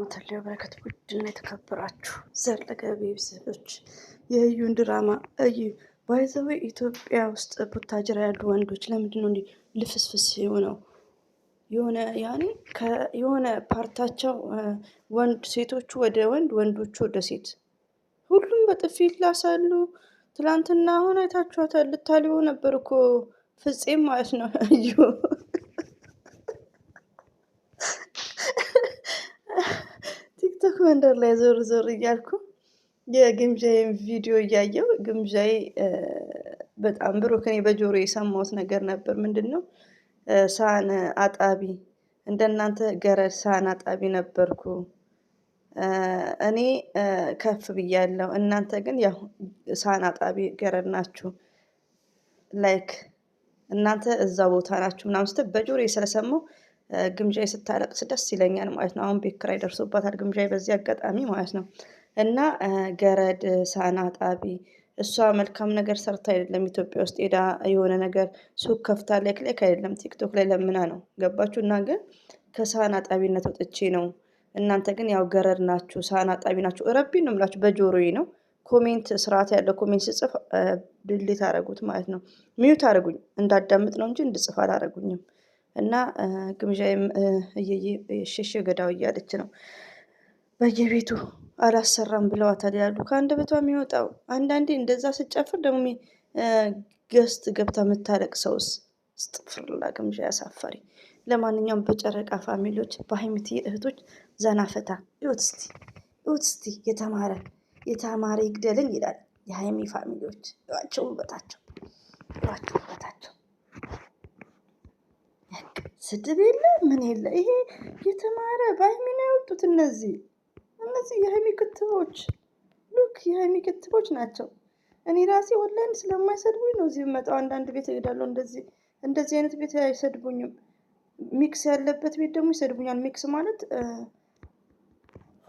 ተለየ በረከት ውድና የተከበራችሁ ዘለቀቤ ቤተሰቦች የህዩን ድራማ እዩ። ባይዘው ኢትዮጵያ ውስጥ ቡታጅራ ያሉ ወንዶች ለምንድን ነው እንዲህ ልፍስፍስ የሆነው? የሆነ ፓርታቸው ወንድ ሴቶቹ ወደ ወንድ ወንዶቹ ወደ ሴት ሁሉም በጥፊ ይላሳሉ። ትላንትና አሁን አይታችኋታል። ልታልቦ ነበር እኮ ፍፄም ማለት ነው እዩ ቲክቶክ መንደር ላይ ዞር ዞር እያልኩ የግምዣዬን ቪዲዮ እያየው ግምዣዬ በጣም ብሩክ እኔ በጆሮ የሰማሁት ነገር ነበር። ምንድነው ሳህን አጣቢ እንደናንተ ገረድ ሳህን አጣቢ ነበርኩ እኔ ከፍ ብያለሁ፣ እናንተ ግን ያው ሳህን አጣቢ ገረድ ናችሁ፣ ላይክ እናንተ እዛ ቦታ ናችሁ ምናምን ስትል በጆሮዬ ስለሰማሁ ግምዣዬ ስታለቅስ ደስ ይለኛል ማለት ነው። አሁን ቤት ኪራይ ደርሶባታል ግምዣዬ በዚህ አጋጣሚ ማለት ነው። እና ገረድ ሳህን አጣቢ እሷ መልካም ነገር ሰርታ አይደለም ኢትዮጵያ ውስጥ ሄዳ የሆነ ነገር ሱቅ ከፍታ ላይክ አይደለም ቲክቶክ ላይ ለምና ነው። ገባችሁ? እና ግን ከሳህን አጣቢነት ወጥቼ ነው። እናንተ ግን ያው ገረድ ናችሁ፣ ሳህን አጣቢ ናችሁ። ረቢ ነው የምላችሁ በጆሮዬ ነው። ኮሜንት ስርዓት ያለው ኮሜንት ስጽፍ ድሌት አደረጉት ማለት ነው። ሚዩት አደረጉኝ እንዳዳምጥ ነው እንጂ እንድጽፍ አላደረጉኝም። እና ግምዣዬም ሸሸ ገዳው እያለች ነው። በየቤቱ አላሰራም ብለዋታል ያሉ ከአንደበቷ የሚወጣው አንዳንዴ እንደዛ ስጨፍር ደግሞ ገስት ገብታ የምታለቅ ሰውስ ስጥፍርላ ግምዣ ያሳፈሪ። ለማንኛውም በጨረቃ ፋሚሊዎች በሀይሚትዬ እህቶች ዘና ፈታ ይወት እስቲ የተማረ ይግደልኝ ይላል የሀይሚ ፋሚሊዎች። ይዋቸው ውበታቸው ስድብ የለ ምን የለ። ይሄ የተማረ በሀይሚ ነው የወጡት እነዚህ የሀይሚ ክትቦች ሉክ የሀይሚ ክትቦች ናቸው። እኔ ራሴ ኦንላይን ስለማይሰድቡኝ ነው እዚህ የምመጣው። አንዳንድ ቤት እሄዳለሁ እንደዚህ አይነት ቤት አይሰድቡኝም። ሚክስ ያለበት ቤት ደግሞ ይሰድቡኛል። ሚክስ ማለት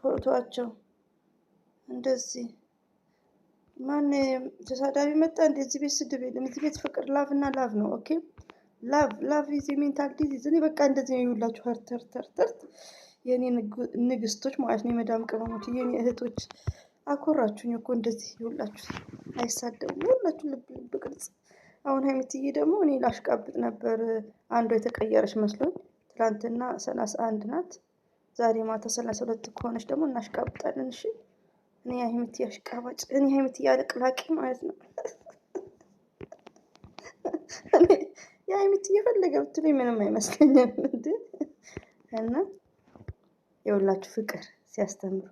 ፎቶአቸው እንደዚህ ማን ተሳዳቢ መጣ እንደዚህ ቤት ስድብ የለም። እዚህ ቤት ፍቅር ላቭ እና ላቭ ነው። ኦኬ ላቭ ኢዝ ሜንታል ዲዚዝ። እኔ በቃ እንደዚህ ነው ይውላችሁ ሀርተርተርተርት የኔ ንግስቶች ማለት ነው። የመዳም ቅመሞች የኔ እህቶች አኮራችሁኝ እኮ እንደዚህ ይውላችሁ አይሳደቡም። ሁላችሁ ልብ ቅርጽ። አሁን ሀይሚትዬ ደግሞ እኔ ላሽቃብጥ ነበር አንዷ የተቀየረች መስሎኝ። ትላንትና 31 ናት፣ ዛሬ ማታ 32 ከሆነች ደግሞ እናሽቃብጣለን። እሺ እኔ ሀይሚትዬ አሽቃባጭ፣ እኔ ሀይሚትዬ አለቅላቂ ማለት ነው። እኔ የሀይሚትዬ የፈለገ ብትሉኝ ምንም አይመስለኝም። እና የሁላችሁ ፍቅር ሲያስተምሩ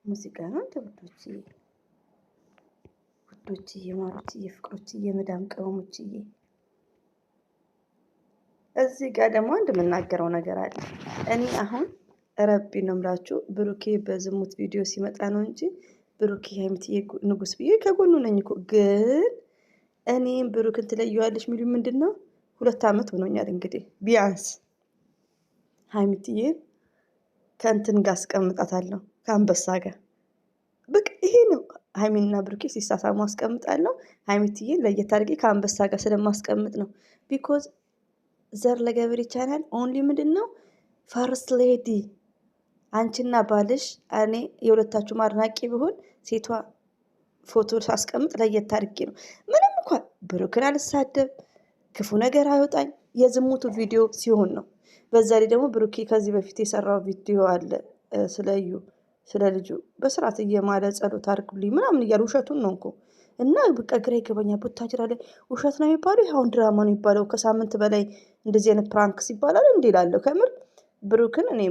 ሙዚቃ ነው እንደ ውዶችዬ ማሮችዬ ፍቅሮችዬ መዳም ቅመሞችዬ። እዚህ ጋር ደግሞ አንድ የምናገረው ነገር አለ። እኔ አሁን ረቢ ነው የምላችሁ ብሩኬ በዝሙት ቪዲዮ ሲመጣ ነው እንጂ ብሩኬ ሀይሚትዬ ንጉስ ብዬ ከጎኑ ነኝ እኮ። ግን እኔም ብሩክን ትለየዋለች የሚሉኝ ምንድን ነው? 2 ዓመት ሆኖኛል እንግዲህ ቢያንስ ሀይሚትዬን ከእንትን ጋር አስቀምጣታለሁ፣ ከአንበሳ ጋር። በቃ ይሄ ነው። ሀይሚና ብሩኬ ሲሳሳሙ አስቀምጣለሁ። ሀይሚትዬን ለየት አድርጌ ከአንበሳ ጋር ስለማስቀምጥ ነው። ቢኮዝ ዘር ለገበሬ ቻናል ኦንሊ ምንድን ነው ፈርስት ሌዲ አንቺና ባልሽ። እኔ የሁለታችሁም አድናቂ ብሆን ሴቷ ፎቶ ሳስቀምጥ ለየት አድርጌ ነው። ምንም እንኳን ብሩክን አልሳደብ ክፉ ነገር አይወጣኝ የዝሙቱ ቪዲዮ ሲሆን ነው። በዛ ላይ ደግሞ ብሩኬ ከዚህ በፊት የሰራው ቪዲዮ አለ ስለዩ ስለ ልጁ በስርዓት እየማለ ጸሎት አድርጉልኝ ምናምን እያለ ውሸቱን ነው እኮ። እና በቃ ግራ ይገባኛል። ቡታጅራ ላይ ውሸት ነው የሚባለው አሁን ድራማ ነው የሚባለው። ከሳምንት በላይ እንደዚህ አይነት ፕራንክስ ይባላል እንዴ እላለሁ። ከምር ብሩክን እኔ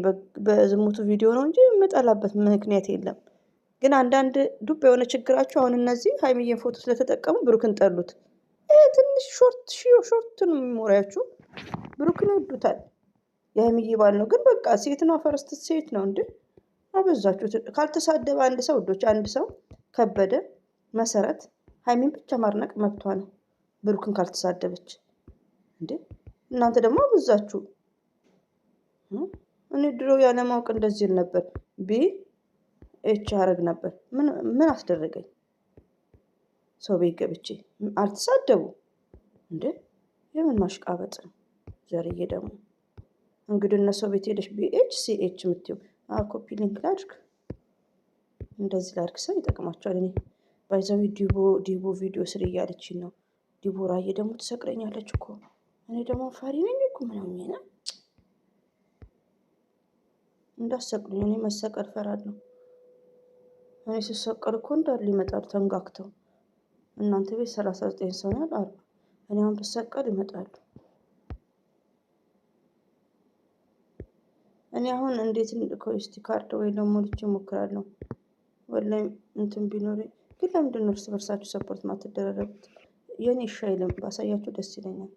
በዝሙቱ ቪዲዮ ነው እንጂ የምጠላበት ምክንያት የለም። ግን አንዳንድ ዱብ የሆነ ችግራቸው አሁን እነዚህ ሀይሚዬን ፎቶ ስለተጠቀሙ ብሩክን ጠሉት። ትንሽ ሾርት ነው የሚሞሪያችሁ። ብሩክን ይወዱታል። የሀይሚዬ ባል ነው ግን በቃ ሴት ነው ፈረስት ሴት ነው እንዴ አበዛችሁት። ካልተሳደበ አንድ ሰው ውዶች፣ አንድ ሰው ከበደ መሰረት ሀይሚን ብቻ ማድነቅ መብቷ ነው። ብሩክን ካልተሳደበች እንዴ እናንተ ደግሞ አበዛችሁ። እኔ ድሮ ያለማወቅ እንደዚህ ነበር አረግ ነበር። ምን አስደረገኝ? ሰው ቤት ገብቼ አልተሳደቡ እንዴ? የምን ማሽቃበጥ ነው? ዘርዬ ደግሞ እንግዲህ እነሱ ቤት ሄደሽ ቢኤች ሲኤች የምትይው ኮፒ ሊንክ ላድርግ እንደዚህ ላድርግ ሰው ይጠቅማቸዋል። እኔ ባይዛዊ ዲቦ ቪዲዮ ስር እያለችኝ ነው። ዲቦራዬ ደግሞ ትሰቅለኛለች እኮ እኔ ደግሞ ፈሪ ነኝ እኮ ምናምን ነው። እንዳሰቅሉኝ እኔ መሰቀል ፈራለሁ። እኔ ስሰቀል እኮ እንዳሉ ይመጣሉ ተንጋግተው። እናንተ ቤት 39 ሰው ነው አሉ። እኔ አሁን ብሰቀል ይመጣሉ። እኔ አሁን እንዴት ኮስቲ ካርድ ወይ ደግሞ ልጅ እሞክራለሁ። ወላሂ እንትን ቢኖረኝ ግን ለምንድን ነው እርስ በርሳችሁ ሰፖርት ማትደረረጉት? የኔ ሻይልም ባሳያችሁ ደስ ይለኛል።